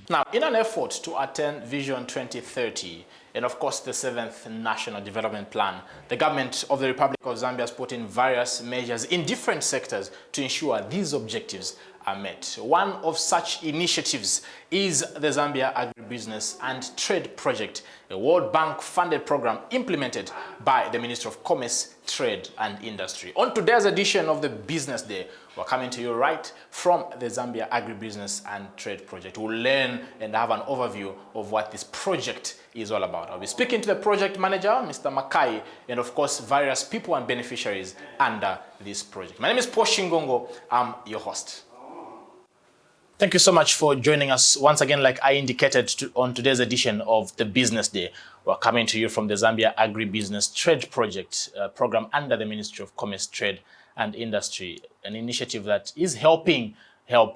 Now, in an effort to attain Vision 2030, and of course the 7th National Development Plan, the government of the Republic of Zambia has put in various measures in different sectors to ensure these objectives are met. One of such initiatives is the Zambia Agribusiness and Trade Project, a World Bank funded program implemented by the Ministry of Commerce, Trade and Industry. On today's edition of the Business Day, we're coming to you right from the Zambia Agribusiness and Trade Project. We'll learn and have an overview of what this project is all about. I'll be speaking to the project manager, Mr. Makai, and of course, various people and beneficiaries under this project. My name is Shingongo. I'm your host. Thank you so much for joining us once again. Like I indicated on today's edition of the Business Day, we're coming to you from the Zambia Agribusiness Trade Project program under the Ministry of Commerce, Trade and Industry, an initiative that is helping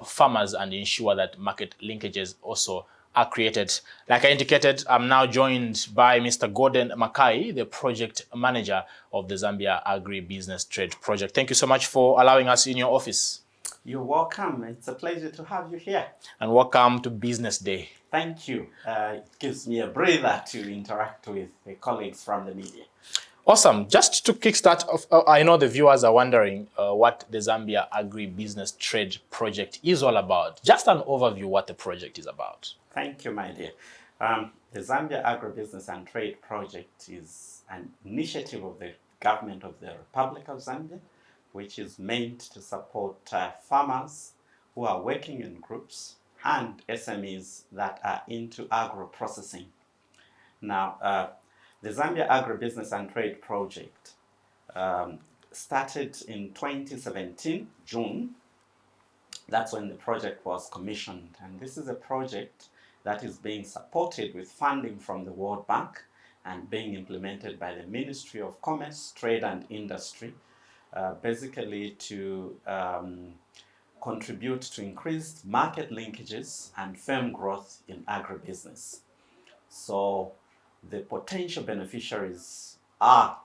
farmers and ensure that market linkages also are created. Like I indicated, I'm now joined by Mr. Gordon Makai, the project manager of the Zambia Agribusiness Trade Project. Thank you so much for allowing us in your office. You're welcome. It's a pleasure to have you here. And welcome to Business Day. Thank you. It gives me a breather to interact with the colleagues from the media. Awesome. Just to kickstart off, I know the viewers are wondering what the Zambia Agribusiness Trade Project is all about. Just an overview what the project is about. Thank you, my dear. The Zambia Agribusiness and Trade Project is an initiative of the government of the Republic of Zambia, which is meant to support farmers who are working in groups and SMEs that are into agro-processing. Now, the Zambia Agribusiness and Trade Project started in 2017, June. That's when the project was commissioned. And this is a project that is being supported with funding from the World Bank and being implemented by the Ministry of Commerce, Trade and Industry, basically to contribute to increased market linkages and firm growth in agribusiness. So the potential beneficiaries are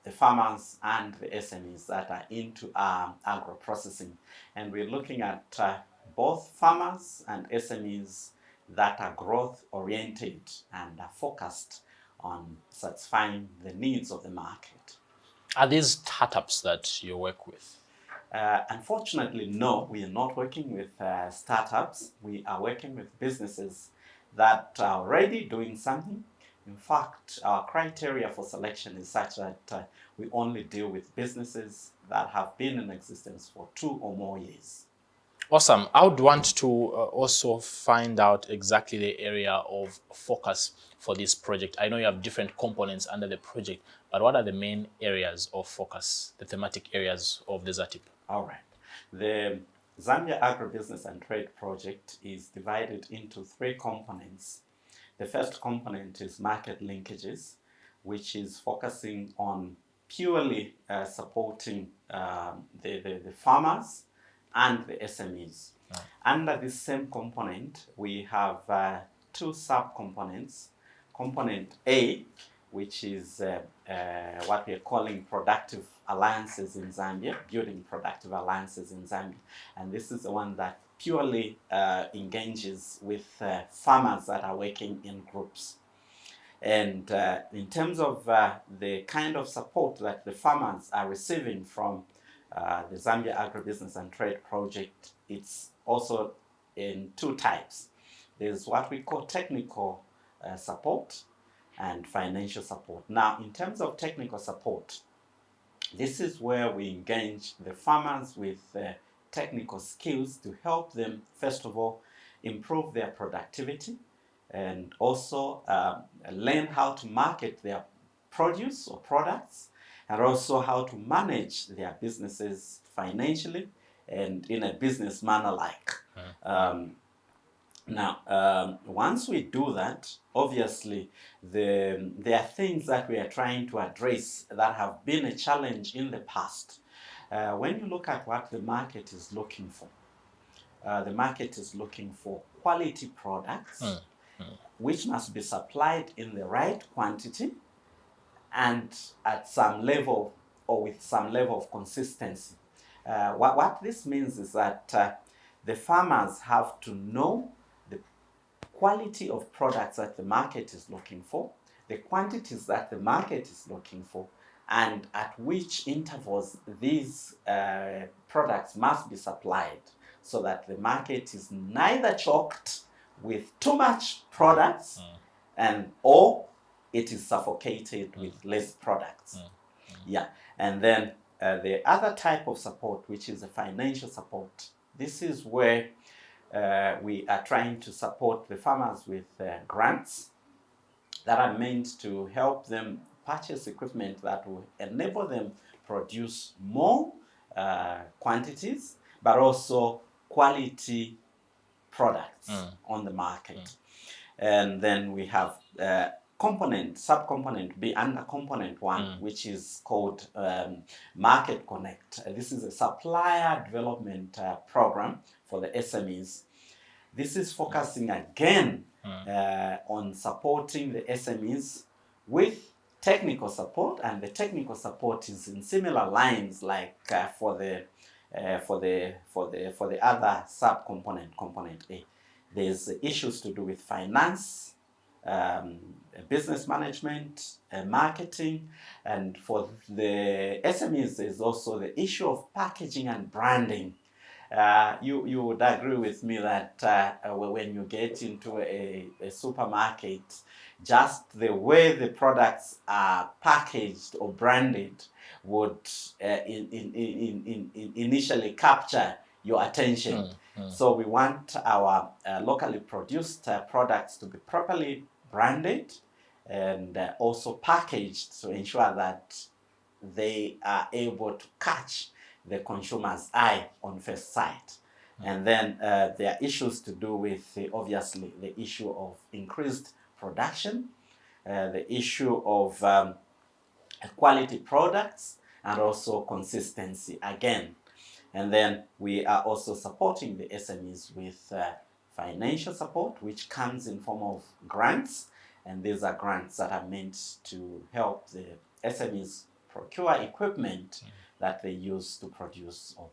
the farmers and the SMEs that are into agro-processing. And we're looking at both farmers and SMEs that are growth-oriented and are focused on satisfying the needs of the market. Are these startups that you work with? Unfortunately, no, we are not working with startups. We are working with businesses that are already doing something. In fact, our criteria for selection is such that we only deal with businesses that have been in existence for 2 or more years. Awesome. I would want to also find out exactly the area of focus for this project. I know you have different components under the project, but what are the main areas of focus, the thematic areas of the ZATP? All right. The Zambia Agribusiness and Trade Project is divided into 3 components. The first component is market linkages, which is focusing on purely supporting the farmers and the SMEs. Oh. Under this same component, we have 2 sub-components. Component A, which is what we are calling productive alliances in Zambia, building productive alliances in Zambia. And this is the one that purely engages with farmers that are working in groups. And in terms of the kind of support that the farmers are receiving from the Zambia Agribusiness and Trade Project, it's also in 2 types. There's what we call technical support and financial support. Now, in terms of technical support, this is where we engage the farmers with technical skills to help them, first of all, improve their productivity and also learn how to market their produce or products, and also how to manage their businesses financially and in a business manner like. Now, once we do that, obviously, there are things that we are trying to address that have been a challenge in the past. When you look at what the market is looking for, the market is looking for quality products, which must be supplied in the right quantity and at some level or with some level of consistency. What this means is that the farmers have to know the quality of products that the market is looking for, the quantities that the market is looking for, and at which intervals these products must be supplied so that the market is neither choked with too much products or it is suffocated with less products. Yeah, and then the other type of support, which is a financial support, this is where we are trying to support the farmers with grants that are meant to help them purchase equipment that will enable them produce more quantities, but also quality products on the market. And then we have subcomponent B under component 1, which is called Market Connect. This is a supplier development program for the SMEs. This is focusing again on supporting the SMEs with technical support, and the technical support is in similar lines like for the other subcomponent, component A. There's issues to do with finance, business management, marketing, and for the SMEs there's also the issue of packaging and branding. You would agree with me that when you get into a supermarket, just the way the products are packaged or branded would initially capture your attention. So we want our locally produced products to be properly branded and also packaged to ensure that they are able to catch the consumer's eye on first sight. And then there are issues to do with, obviously, the issue of increased production, the issue of quality products, and also consistency again. And then we are also supporting the SMEs with financial support, which comes in form of grants. And these are grants that are meant to help the SMEs procure equipment that they use to produce or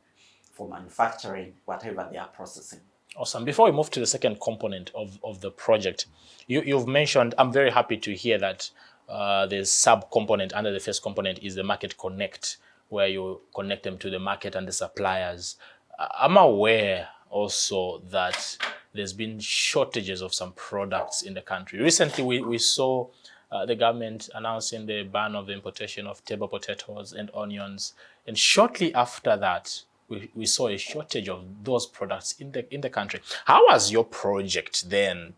for manufacturing whatever they are processing. Awesome. Before we move to the second component of the project, you've mentioned, I'm very happy to hear that the sub-component under the first component is the Market Connect, where you connect them to the market and the suppliers. I'm aware also that there's been shortages of some products in the country. Recently, we saw the government announcing the ban of the importation of table potatoes and onions. And shortly after that, we saw a shortage of those products in the country. How has your project then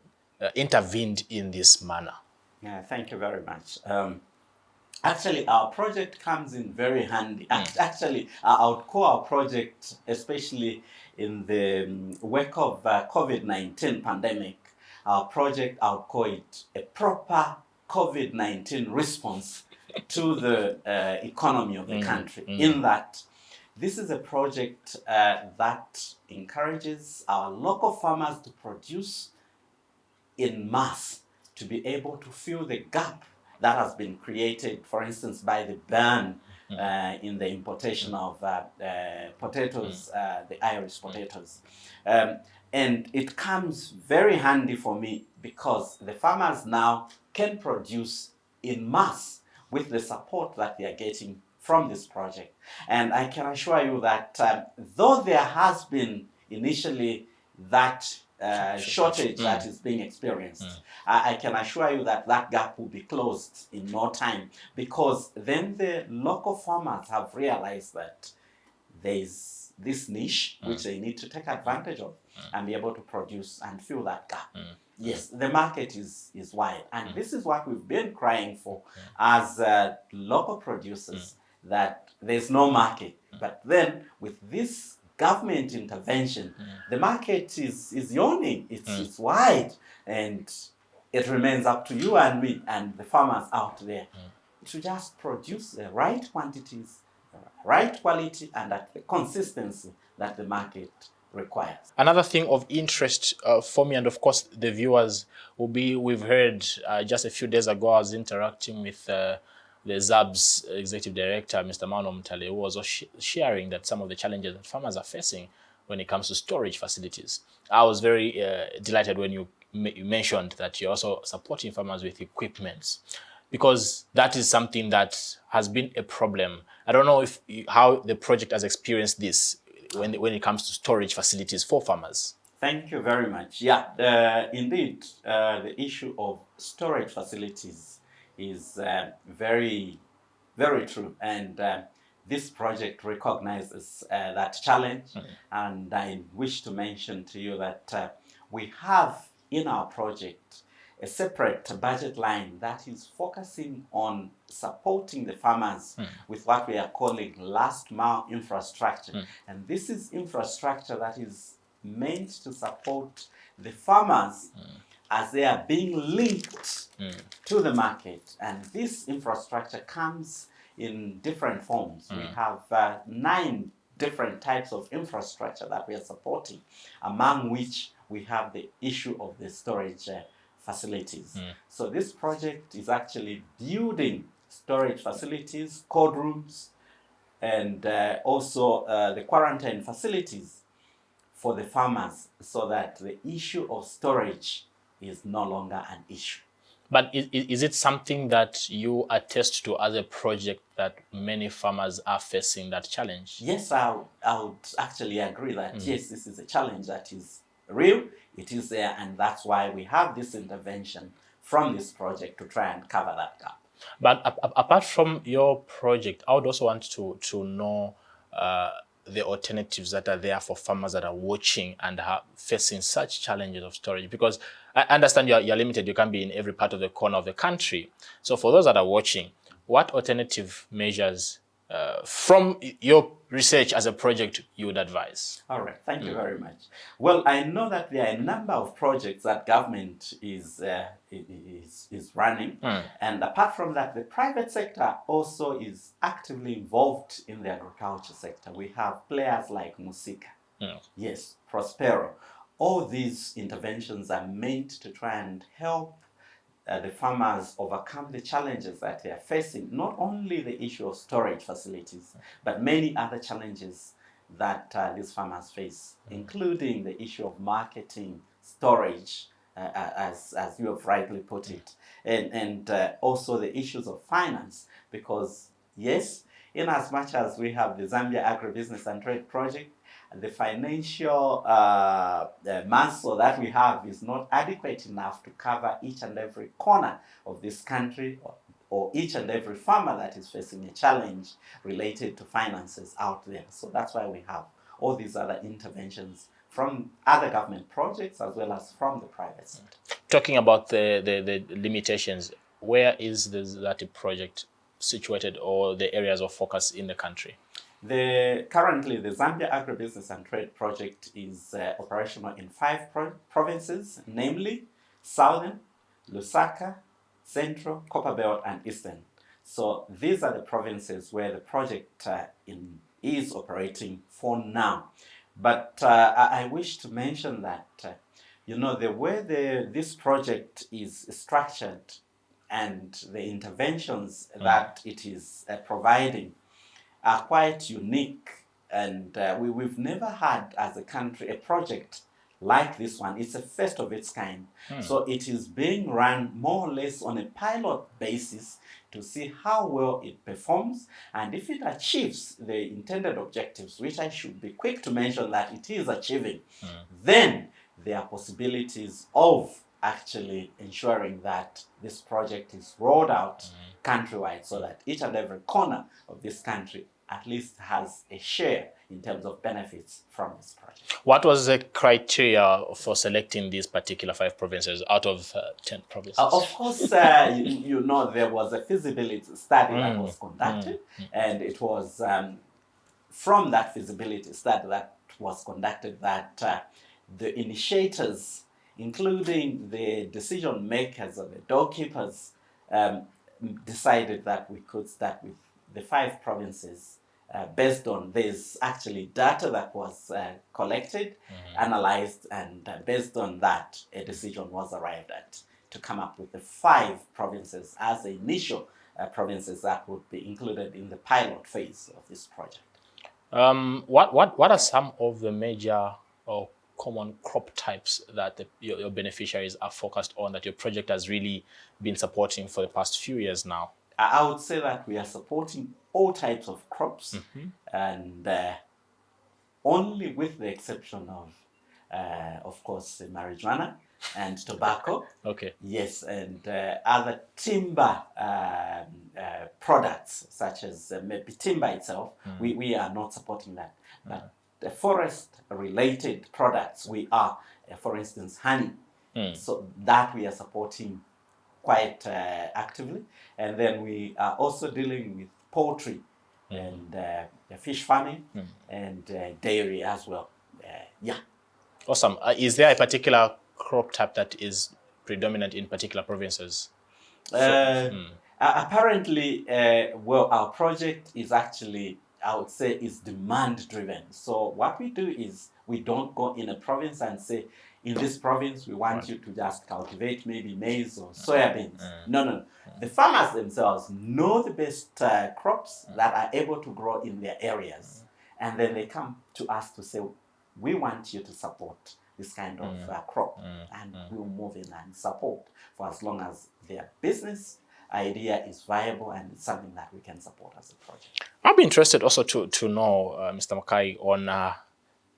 intervened in this manner? Yeah, thank you very much. Actually, our project comes in very handy. Actually, I would call our project, especially in the wake of COVID-19 pandemic, our project, I would call it a proper COVID-19 response to the economy of the country, in that this is a project that encourages our local farmers to produce in mass to be able to fill the gap that has been created, for instance, by the ban in the importation of potatoes, the Irish potatoes. And it comes very handy for me because the farmers now can produce in mass with the support that they are getting from this project. And I can assure you that though there has been initially that shortage that is being experienced, I can assure you that that gap will be closed in no time, because then the local farmers have realized that there's this niche which they need to take advantage of and be able to produce and fill that gap. Yes, the market is wide, and this is what we've been crying for as local producers, that there's no market. But then with this government intervention, the market is yawning, it's wide, and it remains up to you and me and the farmers out there to just produce the right quantities, the right quality, and at the consistency that the market requires. Another thing of interest for me, and of course the viewers, will be, we've heard just a few days ago, I was interacting with the ZAB's executive director, Mr. Mano Mtale, who was sharing that some of the challenges that farmers are facing when it comes to storage facilities. I was very delighted when you you mentioned that you're also supporting farmers with equipment, because that is something that has been a problem. I don't know if how the project has experienced this when it comes to storage facilities for farmers. Thank you very much. Yeah, indeed, the issue of storage facilities is very, very true. And this project recognizes that challenge. And I wish to mention to you that we have in our project a separate budget line that is focusing on supporting the farmers with what we are calling last mile infrastructure. And this is infrastructure that is meant to support the farmers as they are being linked to the market. And this infrastructure comes in different forms. We have 9 different types of infrastructure that we are supporting, among which we have the issue of the storage facilities. So this project is actually building storage facilities, cold rooms, and also the quarantine facilities for the farmers, so that the issue of storage is no longer an issue. But is it something that you attest to as a project that many farmers are facing that challenge? Yes, I would actually agree that yes, this is a challenge that is real, it is there, and that's why we have this intervention from this project to try and cover that gap. But apart from your project, I would also want to know the alternatives that are there for farmers that are watching and are facing such challenges of storage, because I understand you're limited, you can't be in every part of the corner of the country. So for those that are watching, what alternative measures from your research as a project you would advise? All right, thank you very much. Well, I know that there are a number of projects that government is running, and apart from that, the private sector also is actively involved in the agriculture sector. We have players like Musika, yes, Prospero. All these interventions are meant to try and help the farmers overcome the challenges that they are facing, not only the issue of storage facilities, but many other challenges that these farmers face, including the issue of marketing, storage, as you have rightly put it, and also the issues of finance, because yes, in as much as we have the Zambia Agribusiness and Trade Project, the financial muscle that we have is not adequate enough to cover each and every corner of this country, or each and every farmer that is facing a challenge related to finances out there. So that's why we have all these other interventions from other government projects as well as from the private sector. Talking about the limitations, where is the ZATP project situated, or the areas of focus in the country? Currently, the Zambia Agribusiness and Trade Project is operational in 5 provinces, namely Southern, Lusaka, Central, Copperbelt, and Eastern. So these are the provinces where the project is operating for now. But I wish to mention that, the way this project is structured and the interventions that it is providing are quite unique, and we've never had as a country a project like this one. It's a first of its kind. So it is being run more or less on a pilot basis to see how well it performs, and if it achieves the intended objectives, which I should be quick to mention that it is achieving, then there are possibilities of actually ensuring that this project is rolled out countrywide, so that each and every corner of this country at least has a share in terms of benefits from this project. What was the criteria for selecting these particular 5 provinces out of 10 provinces? Of course, there was a feasibility study that was conducted, and it was from that feasibility study that was conducted that the initiators, including the decision makers or the doorkeepers, decided that we could start with the 5 provinces based on this actually data that was collected, analyzed, and based on that, a decision was arrived at to come up with the 5 provinces as the initial provinces that would be included in the pilot phase of this project. What are some of the major common crop types that your beneficiaries are focused on, that your project has really been supporting for the past few years now? I would say that we are supporting all types of crops, and only with the exception of course, marijuana and tobacco. Okay. Yes, and other timber products, such as maybe timber itself, we are not supporting that. But the forest-related products, we are, for instance, honey. So that we are supporting quite actively. And then we are also dealing with poultry and fish farming and dairy as well. Yeah. Awesome. Is there a particular crop type that is predominant in particular provinces? Apparently, well, our project is actually, I would say, is demand driven. So what we do is we don't go in a province and say, in this province, we want you to just cultivate maybe maize or soybeans. No. The farmers themselves know the best crops that are able to grow in their areas. And then they come to us to say, we want you to support this kind of crop, and we'll move in and support for as long as their business idea is viable and it's something that we can support as a project. I'll be interested also to know, Mr. Makai, on,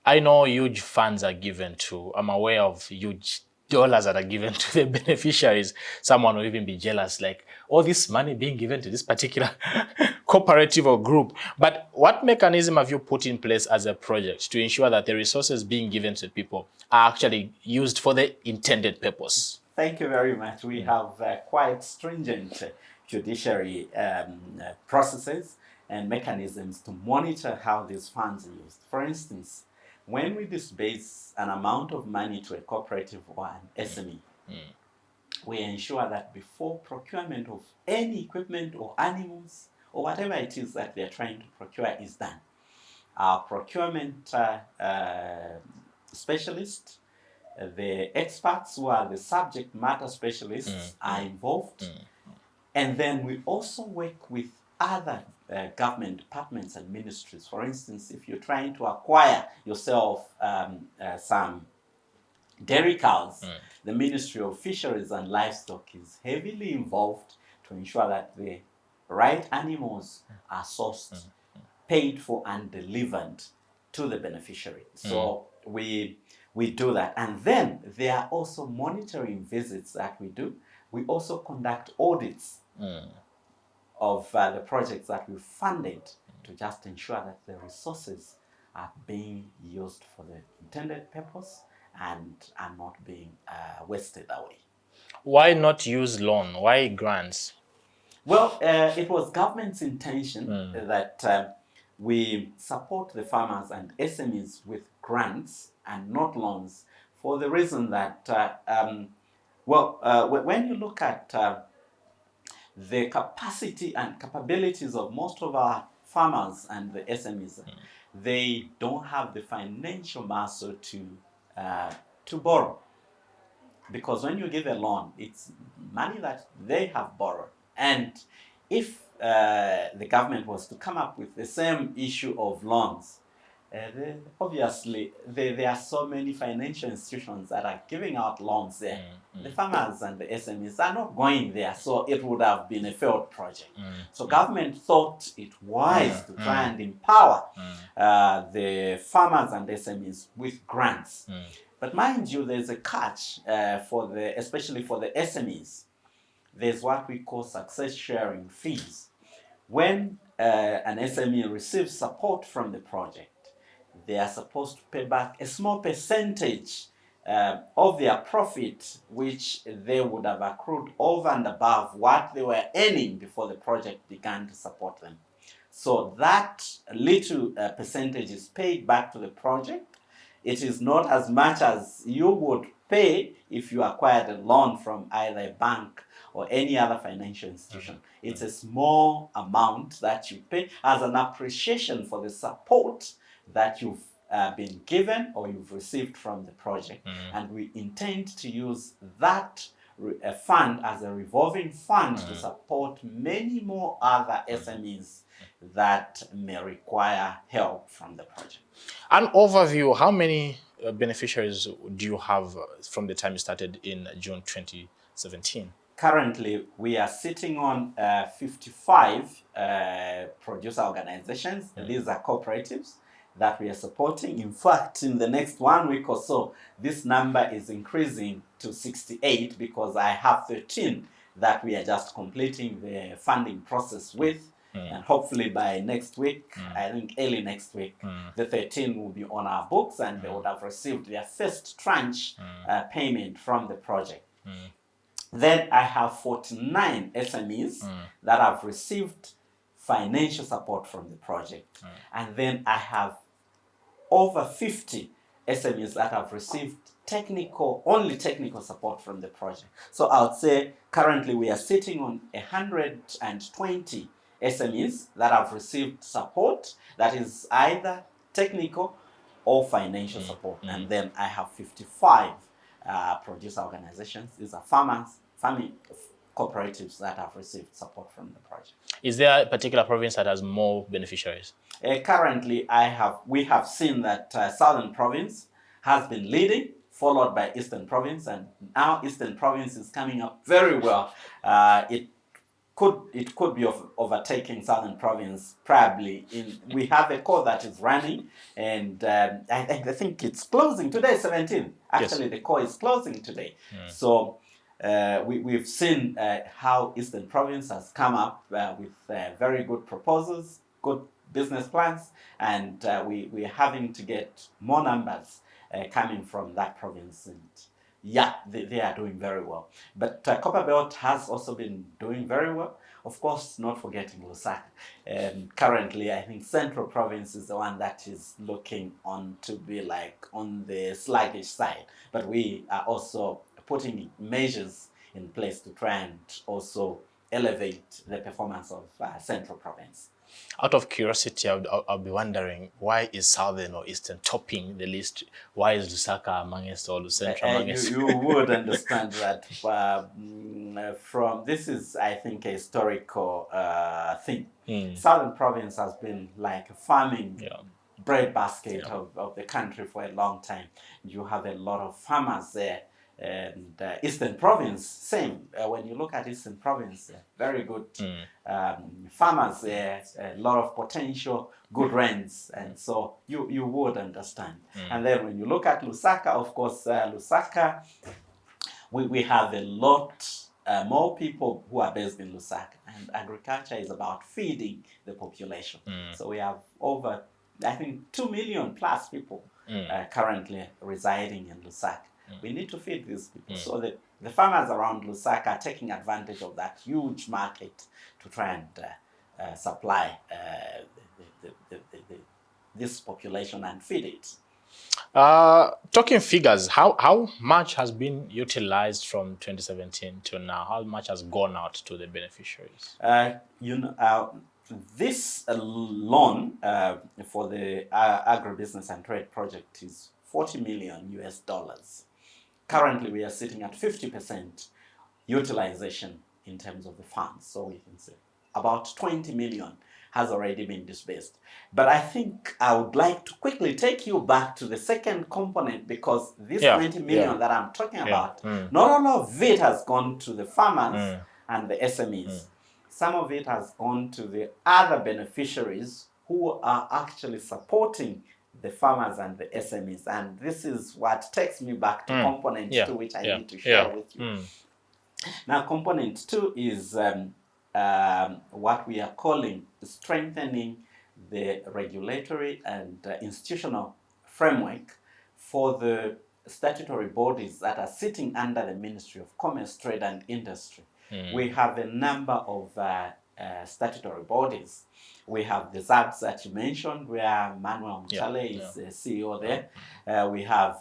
I know huge funds are given to, I'm aware of huge dollars that are given to the beneficiaries. Someone will even be jealous, like, all this money being given to this particular cooperative or group. But what mechanism have you put in place as a project to ensure that the resources being given to people are actually used for the intended purpose? Thank you very much. We have quite stringent judiciary processes and mechanisms to monitor how these funds are used. For instance, when we disburse an amount of money to a cooperative or an SME, we ensure that before procurement of any equipment or animals or whatever it is that they're trying to procure is done, our procurement specialists, the experts who are the subject matter specialists are involved. And then we also work with other government departments and ministries. For instance, if you're trying to acquire yourself some dairy cows, the Ministry of Fisheries and Livestock is heavily involved to ensure that the right animals are sourced, paid for, and delivered to the beneficiary. So we do that. And then there are also monitoring visits that we do. We also conduct audits of the projects that we funded to just ensure that the resources are being used for the intended purpose and are not being wasted away. Why not use loan? Why grants? Well, it was government's intention that we support the farmers and SMEs with grants and not loans, for the reason that, when you look at the capacity and capabilities of most of our farmers and the SMEs, they don't have the financial muscle to borrow. Because when you give a loan, it's money that they have borrowed. And if the government was to come up with the same issue of loans, then obviously there are so many financial institutions that are giving out loans there. The farmers and the SMEs are not going there, so it would have been a failed project. So government thought it wise to try and empower the farmers and SMEs with grants. But mind you, there's a catch especially for the SMEs. There's what we call success sharing fees. When an SME receives support from the project, they are supposed to pay back a small percentage of their profit, which they would have accrued over and above what they were earning before the project began to support them. So that little percentage is paid back to the project. It is not as much as you would pay if you acquired a loan from either a bank or any other financial institution. It's a small amount that you pay as an appreciation for the support that you've been given or you've received from the project. And we intend to use that fund as a revolving fund to support many more other SMEs that may require help from the project. An overview, how many beneficiaries do you have from the time you started in June 2017? Currently, we are sitting on 55 producer organizations. These are cooperatives that we are supporting. In fact, in the next 1 week or so, this number is increasing to 68 because I have 13 that we are just completing the funding process with. And hopefully by next week, I think early next week, the 13 will be on our books and they would have received their first tranche payment from the project. Then I have 49 SMEs that have received financial support from the project. And then I have over 50 SMEs that have received only technical support from the project. So I would say currently we are sitting on 120 SMEs that have received support that is either technical or financial support. And then I have 55 producer organizations. These are farming cooperatives that have received support from the project. Is there a particular province that has more beneficiaries? Currently, we have seen that Southern Province has been leading, followed by Eastern Province, and now Eastern Province is coming up very well. It could be overtaking Southern Province probably. We have a call that is running, and I think it's closing today, 17. Actually, yes. The call is closing today. So we've seen how Eastern Province has come up with very good proposals, good business plans, and we're having to get more numbers coming from that province. And yeah, they are doing very well. But Copperbelt has also been doing very well. Of course, not forgetting Lusaka. Currently, I think Central Province is the one that is looking on to be like on the sluggish side. But we are also putting measures in place to try and also elevate the performance of Central Province. Out of curiosity, I'll be wondering, why is Southern or Eastern topping the list? Why is Lusaka amongst all the Central amongst? You would understand that from this is, I think, a historical thing. Southern Province has been like a farming breadbasket of the country for a long time. You have a lot of farmers there. And Eastern Province, same. When you look at Eastern Province, very good farmers there, a lot of potential, good rents, and so you would understand. And then when you look at Lusaka, of course, Lusaka, we have a lot more people who are based in Lusaka, and agriculture is about feeding the population. So we have over, I think, 2 million plus people currently residing in Lusaka. We need to feed these people. So the farmers around Lusaka are taking advantage of that huge market to try and supply this population and feed it. Talking figures, how much has been utilized from 2017 to now? How much has gone out to the beneficiaries? This loan for the agribusiness and trade project is $40 million US. Currently, we are sitting at 50% utilization in terms of the funds. So we can say about 20 million has already been disbursed. But I think I would like to quickly take you back to the second component, because this 20 million that I'm talking about, not all of it has gone to the farmers and the SMEs. Some of it has gone to the other beneficiaries who are actually supporting the farmers and the SMEs. And this is what takes me back to component 2, which I need to share with you. Now, component 2 is what we are calling strengthening the regulatory and institutional framework for the statutory bodies that are sitting under the Ministry of Commerce, Trade and Industry. We have a number of statutory bodies. We have the ZATP that you mentioned, where Manuel Mchale is the CEO there. We have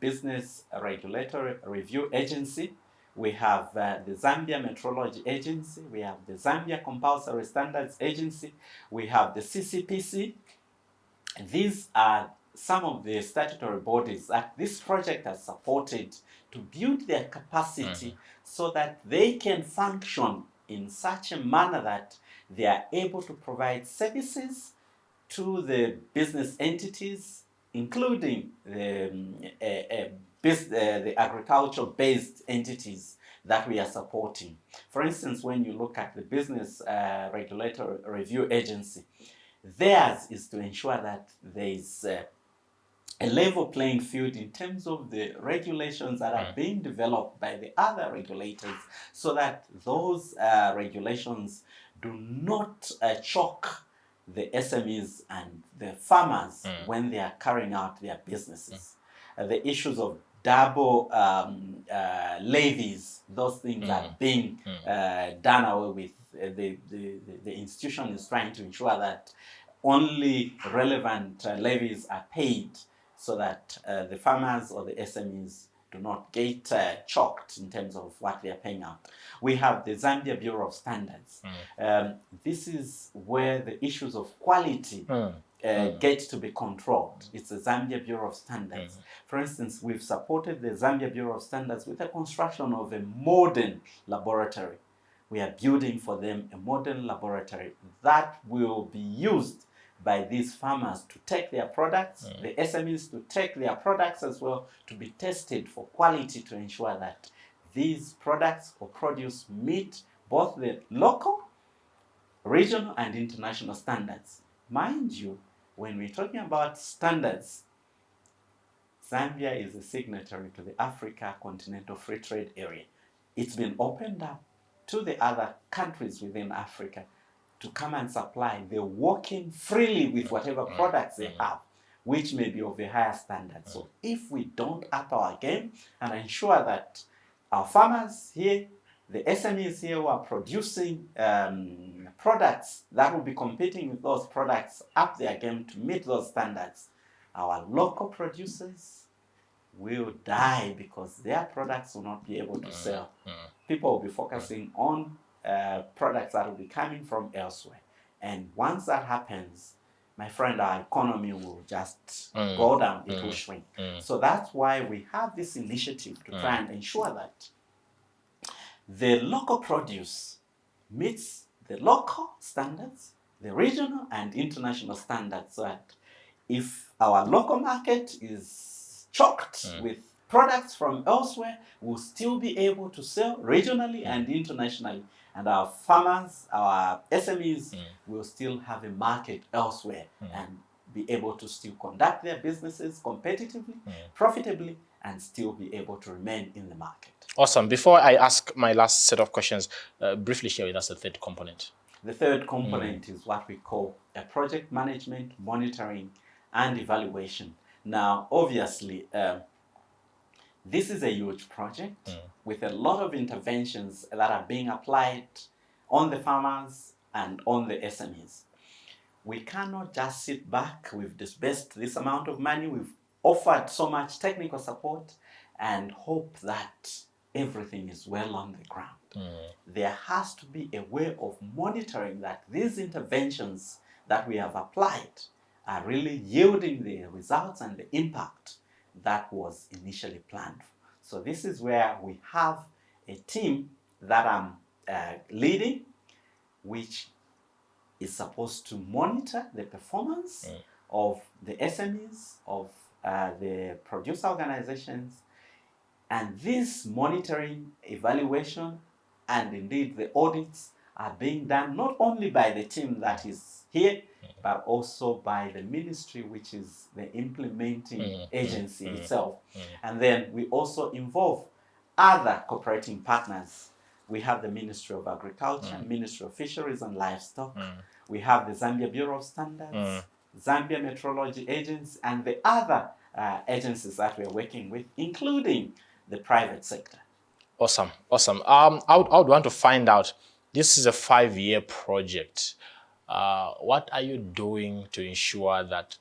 Business Regulatory Review Agency. We have the Zambia Metrology Agency. We have the Zambia Compulsory Standards Agency. We have the CCPC. These are some of the statutory bodies that this project has supported to build their capacity so that they can function in such a manner that they are able to provide services to the business entities including the agricultural-based entities that we are supporting. For instance, when you look at the Business Regulatory Review Agency, theirs is to ensure that there is a level playing field in terms of the regulations that are being developed by the other regulators, so that those regulations do not choke the SMEs and the farmers when they are carrying out their businesses. The issues of double levies, those things are being done away with. The institution is trying to ensure that only relevant levies are paid, so that the farmers or the SMEs do not get choked in terms of what they are paying out. We have the Zambia Bureau of Standards. This is where the issues of quality get to be controlled. It's the Zambia Bureau of Standards. For instance, we've supported the Zambia Bureau of Standards with the construction of a modern laboratory. We are building for them a modern laboratory that will be used by these farmers to take their products, the SMEs to take their products as well, to be tested for quality, to ensure that these products or produce meet both the local, regional, and international standards. Mind you, when we're talking about standards, Zambia is a signatory to the Africa Continental Free Trade Area. It's been opened up to the other countries within Africa to come and supply. They're working freely with whatever products they have, which may be of a higher standard. So if we don't up our game and ensure that our farmers here, the SMEs here who are producing products that will be competing with those products, up their game to meet those standards, our local producers will die because their products will not be able to sell. People will be focusing on products that will be coming from elsewhere. And once that happens, my friend, our economy will just go down, it will shrink. So that's why we have this initiative to try and ensure that the local produce meets the local standards, the regional and international standards, so that if our local market is choked with products from elsewhere, we'll still be able to sell regionally and internationally. And our farmers, our SMEs will still have a market elsewhere and be able to still conduct their businesses competitively, profitably, and still be able to remain in the market. Awesome. Before I ask my last set of questions, briefly share with us the third component. The third component is what we call a project management, monitoring, and evaluation. Now, obviously, this is a huge project with a lot of interventions that are being applied on the farmers and on the SMEs. We cannot just sit back. We've disbursed this amount of money. We've offered so much technical support and hope that everything is well on the ground. There has to be a way of monitoring that these interventions that we have applied are really yielding the results and the impact that was initially planned. So this is where we have a team that I'm leading, which is supposed to monitor the performance of the SMEs, of the producer organizations, and this monitoring, evaluation, and indeed the audits are being done not only by the team that is here, but also by the ministry, which is the implementing agency itself. And then we also involve other cooperating partners. We have the Ministry of Agriculture, Ministry of Fisheries and Livestock. We have the Zambia Bureau of Standards, Zambia Meteorology Agency, and the other agencies that we are working with, including the private sector. Awesome, awesome. I would want to find out, this is a 5-year project. What are you doing to ensure that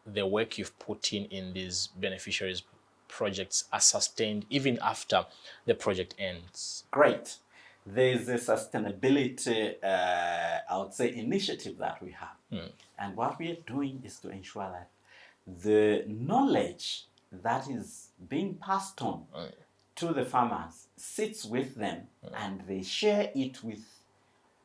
the work you've put in these beneficiaries projects are sustained even after the project ends? Great. There's a sustainability, I would say, initiative that we have. And what we are doing is to ensure that the knowledge that is being passed on to the farmers sits with them and they share it with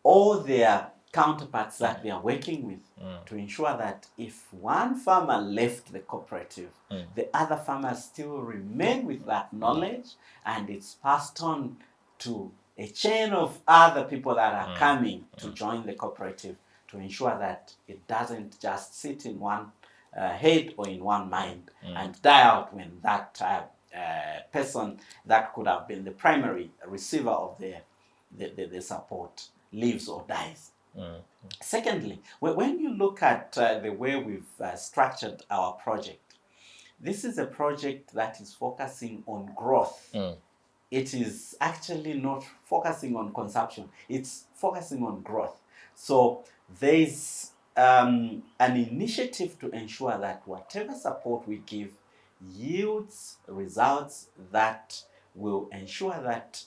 all their counterparts that they are working with to ensure that if one farmer left the cooperative, the other farmers still remain with that knowledge, and it's passed on to a chain of other people that are coming to join the cooperative, to ensure that it doesn't just sit in one head or in one mind and die out when that person that could have been the primary receiver of the support leaves or dies. Secondly, when you look at the way we've structured our project, this is a project that is focusing on growth. It is actually not focusing on consumption. It's focusing on growth. So there's an initiative to ensure that whatever support we give yields results that will ensure that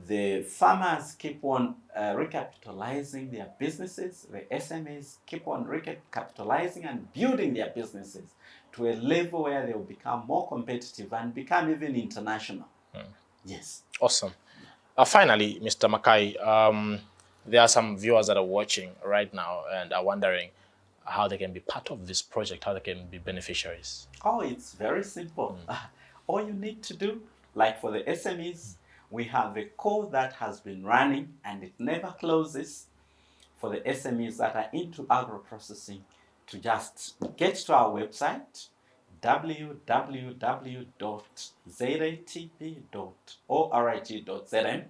the farmers keep on recapitalizing their businesses, the SMEs keep on recapitalizing and building their businesses to a level where they will become more competitive and become even international. Yes. Awesome. Finally, Mr. Makai, there are some viewers that are watching right now and are wondering how they can be part of this project, how they can be beneficiaries. Oh, it's very simple. All you need to do, like for the SMEs, we have a call that has been running and it never closes for the SMEs that are into agro-processing to just get to our website, www.zatp.org.zm.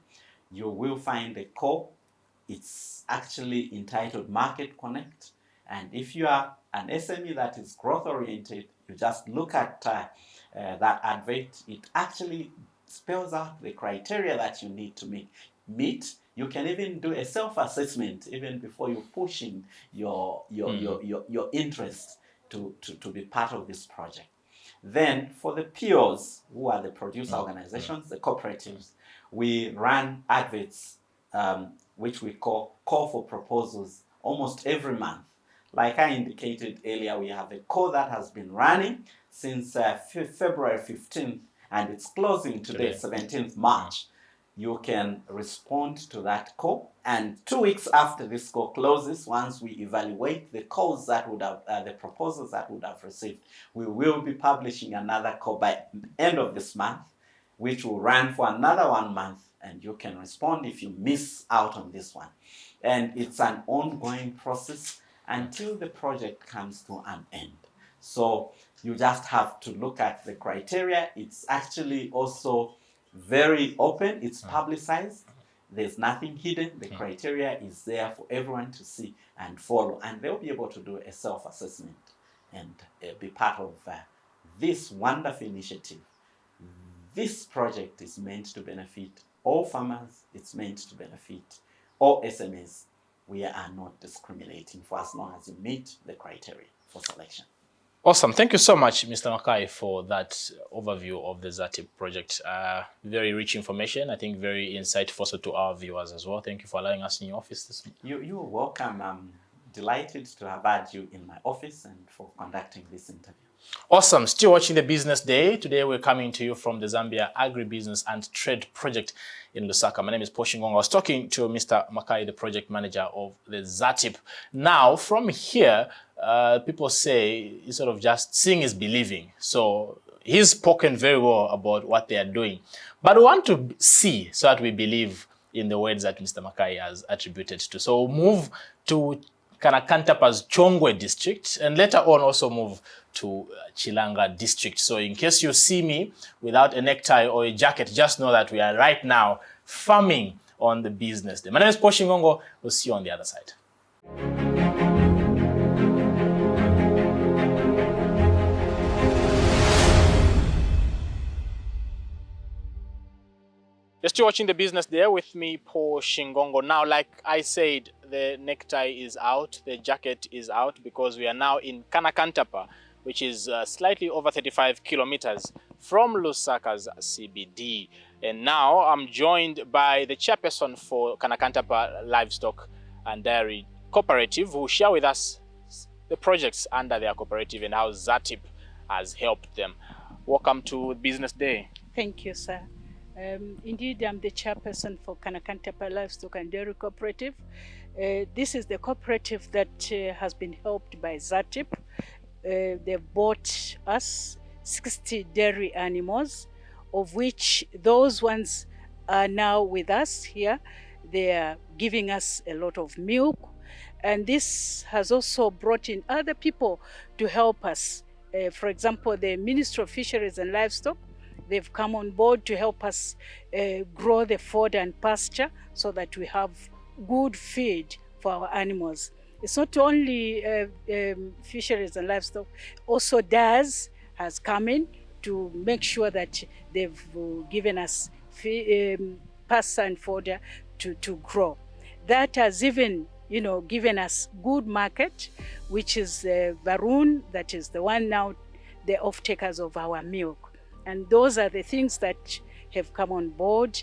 You will find a call. It's actually entitled Market Connect. And if you are an SME that is growth oriented, you just look at that advert. It actually spells out the criteria that you need to meet. You can even do a self-assessment even before you push in your interest to be part of this project. Then for the POs, who are the producer organizations, the cooperatives, we run adverts which we call for proposals almost every month. Like I indicated earlier, we have a call that has been running since February 15th, and it's closing today, 17th March. You can respond to that call, and 2 weeks after this call closes, once we evaluate the calls that would have, the proposals that would have received, we will be publishing another call by end of this month, which will run for another 1 month, and you can respond if you miss out on this one. And it's an ongoing process until the project comes to an end. So you just have to look at the criteria. It's actually also very open. It's publicized. There's nothing hidden. The criteria is there for everyone to see and follow. And they'll be able to do a self-assessment and be part of this wonderful initiative. This project is meant to benefit all farmers. It's meant to benefit all SMEs. We are not discriminating for as long as you meet the criteria for selection. Awesome. Thank you so much, Mr. Makai, for that overview of the ZATP project. Very rich information. I think very insightful also to our viewers as well. Thank you for allowing us in your office this morning. You're welcome. I'm delighted to have had you in my office and for conducting this interview. Awesome. Still watching the Business Day. Today we're coming to you from the Zambia Agribusiness and Trade Project in Lusaka. My name is Shingongo. I was talking to Mr. Makai, the project manager of the ZATP. Now, from here, people say it's sort of just seeing is believing. So he's spoken very well about what they are doing. But we want to see so that we believe in the words that Mr. Makai has attributed to. So we'll move to Kanakantapa's Chongwe district and later on also move to Chilanga district. So in case you see me without a necktie or a jacket, just know that we are right now farming on the Business Day. My name is Shingongo. We'll see you on the other side. You're still watching the Business Day with me, Shingongo. Now, like I said, the necktie is out, the jacket is out because we are now in Kanakantapa, which is slightly over 35 kilometers from Lusaka's CBD. And now I'm joined by the chairperson for Kanakantapa Livestock and Dairy Cooperative, who share with us the projects under their cooperative and how ZATP has helped them. Welcome to Business Day. Thank you, sir. Indeed, I'm the chairperson for Kanakantapa Livestock and Dairy Cooperative. This is the cooperative that has been helped by ZATP. They bought us 60 dairy animals, of which those ones are now with us here. They are giving us a lot of milk. And this has also brought in other people to help us. For example, the Ministry of Fisheries and Livestock, they've come on board to help us grow the fodder and pasture so that we have good feed for our animals. It's not only Fisheries and Livestock, also DAS has come in to make sure that they've given us pasture and fodder to grow. That has even given us good market, which is Varun, that is the one now, the off-takers of our milk. And those are the things that have come on board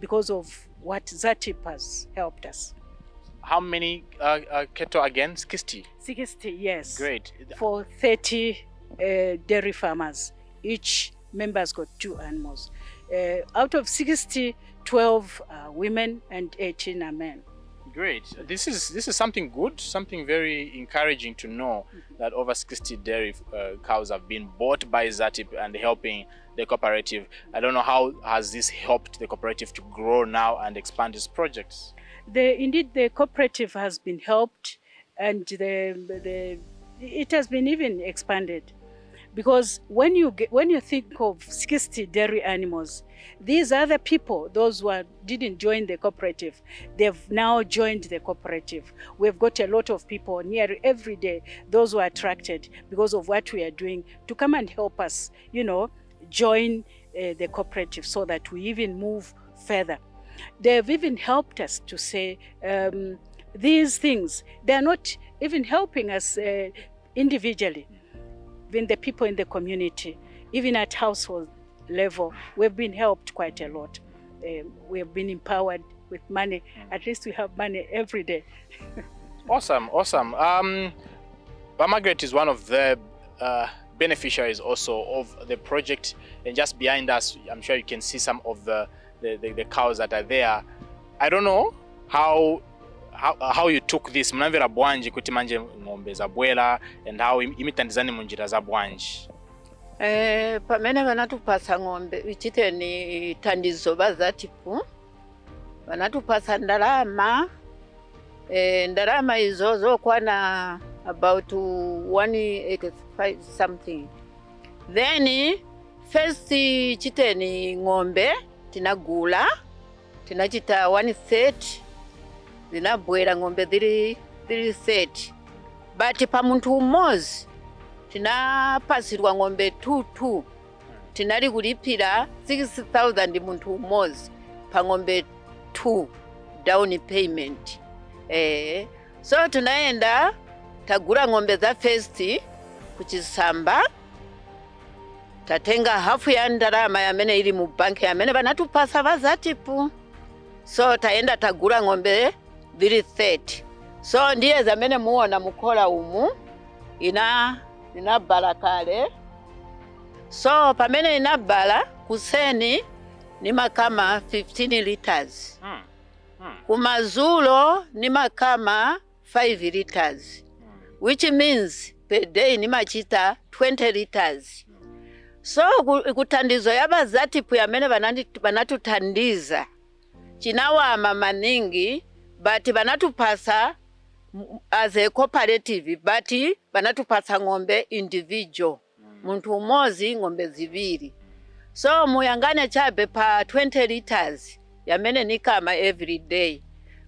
because of what ZATP has helped us. How many cattle again? 60? 60, yes. Great. For 30 dairy farmers. Each member's got 2 animals. Out of 60, 12 are women and 18 are men. Great. This is something good, something very encouraging to know that over 60 dairy cows have been bought by ZATP and helping the cooperative. I don't know how has this helped the cooperative to grow now and expand its projects. Indeed, the cooperative has been helped, and it has been even expanded. Because when you think of 60 dairy animals, these other people, those who didn't join the cooperative, they've now joined the cooperative. We've got a lot of people nearly every day, those who are attracted because of what we are doing, to come and help us, join the cooperative so that we even move further. They've even helped us to say these things, they're not even helping us individually. Even the people in the community, even at household level, we've been helped quite a lot. We have been empowered with money. At least we have money every day. Awesome, awesome. Margaret is one of the beneficiaries also of the project, and just behind us, I'm sure you can see some of the cows that are there. I don't know how you took this. Mnamvera bwanji kuti manje ng'ombe zabwera, and how imitandizani munjira za bwanji. Pamene vanatupasa ng'ombe ichite ni tandizo ba ZATP. Vanatupasa ndalama. Ndalama izo zokwana about 185 something. Then first ichite ni ng'ombe tinagula, tinachita 130. Zinabwera ng'ombe 330. But pa muntu umozi tinapasirwa ng'ombe 22. Tinali kulipira 6,000 muntu umozi pa ng'ombe 2 down payment. So tunaenda tagura ng'ombe za first kuchisamba, tatenga hafu ya ndalama yamene ili mu banki yamene vanatupasa va ZATP. So taenda tagura ng'ombe 330. So ndiye zamene muona mukola umu inabala kale. So pamene inabala kuseni nima kama 15 liters. Kumazulo nima kama 5 liters. Which means per day nima chita 20 liters. So kutandizo yaba ZATP yamene vanatutandiza chinawama maningi, but vanatupasa as a cooperative, but vanatupasa ng'ombe individual. Muntu umozi ng'ombe ziviri. So muyangane chabe pa 20 liters yamene nikama every day.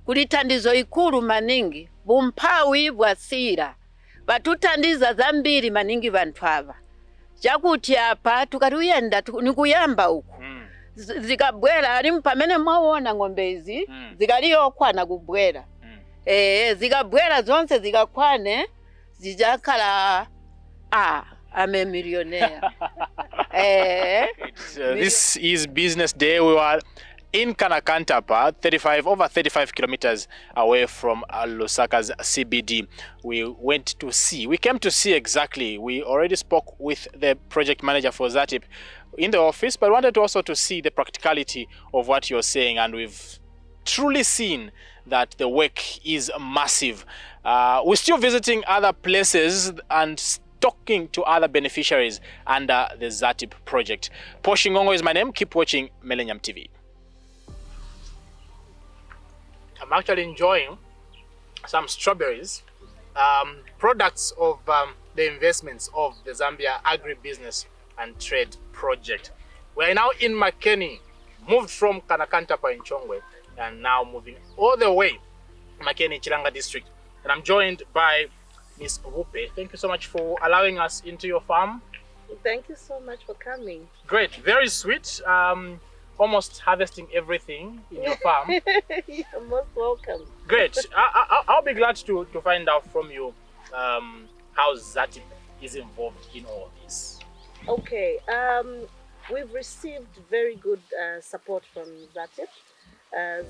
Kulitandizo ikulu maningi, bumpawi bwasira. Batutandiza zambiri maningi vantu ava. Chakuti apa tukatuyenda nikuyamba uku. Zikabwera ali pamene mwaona ng'ombe izi zikaliyokwana kubwera. Zikabwera zonse zikakwane zijakala I'm a millionaire. This is business day. We were in Kanakantapa, over 35 kilometers away from Lusaka's CBD. We came to see exactly. We already spoke with the project manager for ZATP in the office, but wanted also to see the practicality of what you're saying, and we've truly seen that the work is massive. We're still visiting other places and talking to other beneficiaries under the ZATP project. Paul Shingongo is my name. Keep watching Millennium TV. I'm actually enjoying some strawberries, products of the investments of the Zambia Agribusiness and Trade Project. We are now in Makeni, moved from Kanakantapa in Chongwe, and now moving all the way Makeni, Chilanga district. And I'm joined by Ms. Wupe. Thank you so much for allowing us into your farm. Thank you so much for coming. Great, very sweet. Almost harvesting everything in your farm. You're most welcome. Great. I'll be glad to find out from you how ZATP is involved in all this. Okay. We've received very good support from ZATP.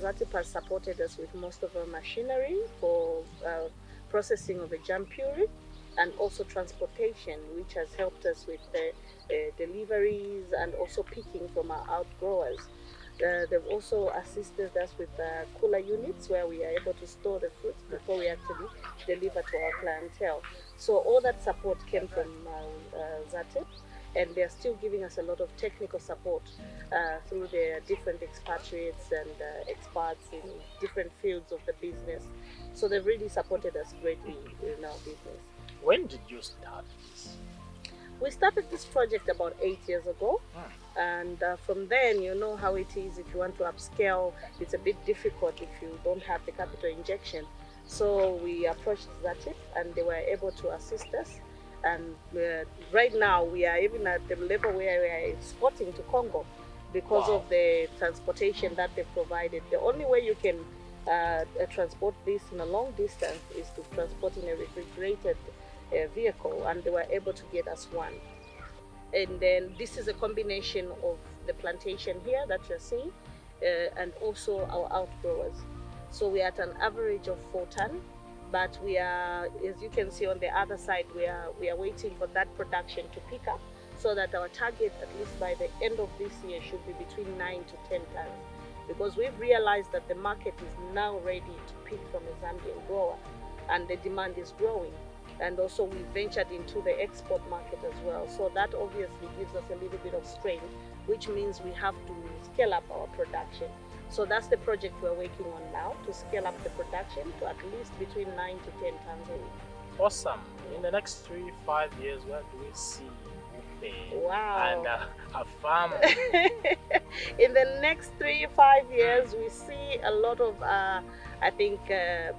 ZATP has supported us with most of our machinery for processing of the jam puree and also transportation, which has helped us with the deliveries and also picking from our outgrowers. They've also assisted us with cooler units where we are able to store the fruits before we actually deliver to our clientele. So all that support came from ZATP, and they're still giving us a lot of technical support through their different expatriates and experts in different fields of the business. So they've really supported us greatly in our business. When did you start this? We started this project about 8 years ago, and from then, you know how it is. If you want to upscale, it's a bit difficult if you don't have the capital injection. So we approached ZATP, and they were able to assist us. And right now, we are even at the level where we are exporting to Congo because of the transportation that they provided. The only way you can transport this in a long distance is to transport in a refrigerated vehicle, and they were able to get us one. And then this is a combination of the plantation here that you're seeing and also our outgrowers. So we are at an average of 4 tons, but we are, as you can see on the other side, we are waiting for that production to pick up so that our target, at least by the end of this year, should be between 9 to 10 tons. Because we've realized that the market is now ready to pick from a Zambian grower, and the demand is growing. And also we ventured into the export market as well. So that obviously gives us a little bit of strain, which means we have to scale up our production. So that's the project we're working on now, to scale up the production to at least between 9 to 10 tons a week. Awesome. In the next 3-5 years, where do we see Wupe and a farm? In the next 3-5 years, we see a lot of, I think,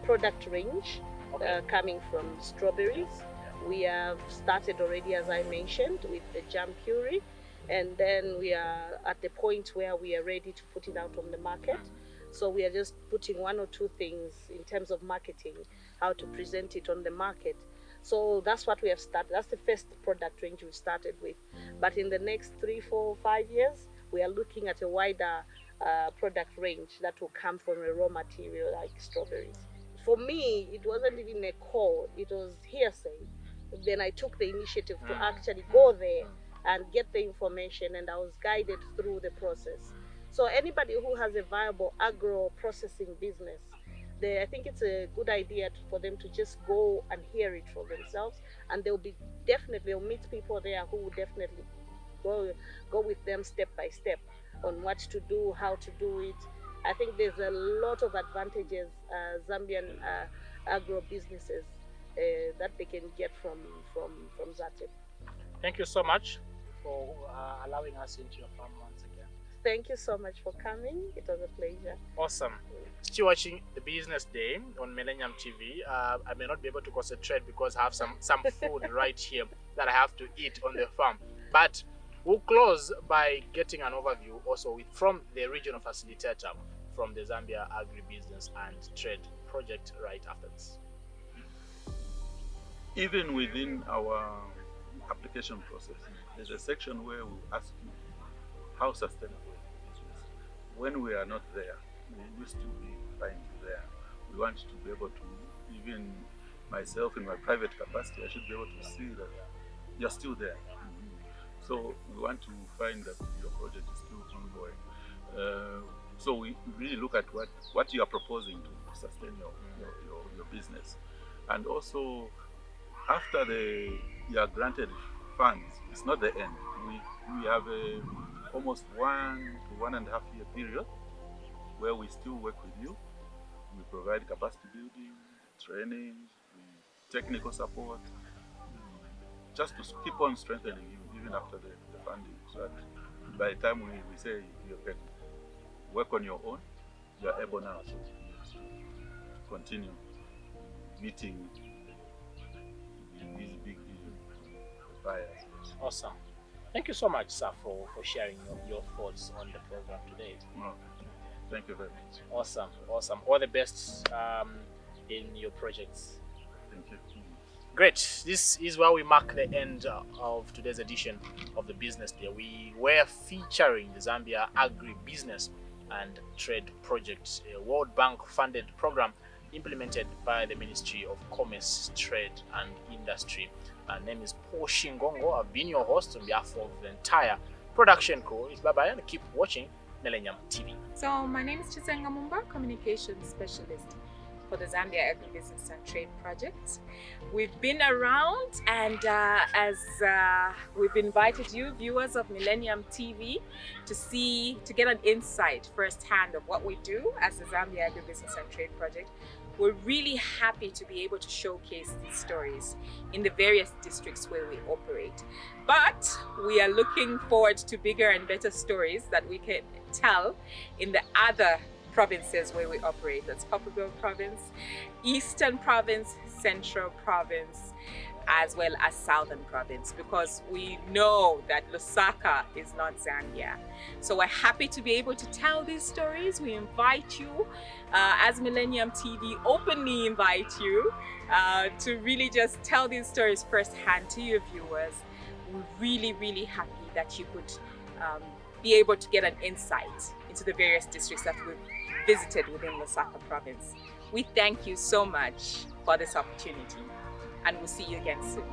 product range coming from strawberries. We have started already, as I mentioned, with the jam puree, and then we are at the point where we are ready to put it out on the market. So we are just putting 1 or 2 things in terms of marketing, how to present it on the market. So that's what we have started. That's the first product range we started with. But in the next 3, 4, 5 years, we are looking at a wider product range that will come from a raw material like strawberries. For me, it wasn't even a call, it was hearsay. Then I took the initiative to actually go there and get the information, and I was guided through the process. So anybody who has a viable agro processing business, I think it's a good idea for them to just go and hear it for themselves, and they'll meet people there who will definitely go with them step by step on what to do, how to do it. I think there's a lot of advantages Zambian agro businesses that they can get from ZATP. Thank you so much for allowing us into your farm once again. Thank you so much for coming. It was a pleasure. Awesome. Still watching the Business Day on Millennium TV. I may not be able to concentrate because I have some food right here that I have to eat on the farm. But we'll close by getting an overview also from the regional facilitator from the Zambia Agribusiness and Trade Project right after this. Even within our application process, there's a section where we ask you how sustainable is the business. When we are not there, we used to be fine there. We want to be able to, even myself in my private capacity, I should be able to see that you're still there. So we want to find that your project is still ongoing. So we really look at what you are proposing to sustain your business. And also, after you are granted funds, it's not the end. We have almost 1 to 1.5 year period where we still work with you. We provide capacity building, training, technical support, just to keep on strengthening you even after the funding. So that by the time we say you can work on your own, you are able now to continue meeting these big buyers. Awesome. Thank you so much, sir, for sharing your thoughts on the program today. Okay. Thank you very much. Awesome. All the best in your projects. Thank you. Great. This is where we mark the end of today's edition of the Business Day. We were featuring the Zambia Agribusiness and Trade Project, a World Bank funded program implemented by the Ministry of Commerce, Trade and Industry. My name is Paul Shingongo. I've been your host on behalf of the entire production crew. It's bye-bye and keep watching Millennium TV. So my name is Chisenga Mumba, Communications Specialist for the Zambia Agribusiness and Trade Project. We've been around and as we've invited you, viewers of Millennium TV, to get an insight firsthand of what we do as the Zambia Agribusiness and Trade Project. We're really happy to be able to showcase these stories in the various districts where we operate. But we are looking forward to bigger and better stories that we can tell in the other provinces where we operate. That's Papua Province, Eastern Province, Central Province, as well as Southern Province, because we know that Lusaka is not Zambia. So we're happy to be able to tell these stories. We invite you, as Millennium TV, openly invite you to really just tell these stories firsthand to your viewers. We're really, really happy that you could be able to get an insight into the various districts that we've visited within Lusaka Province. We thank you so much for this opportunity, and we'll see you again soon.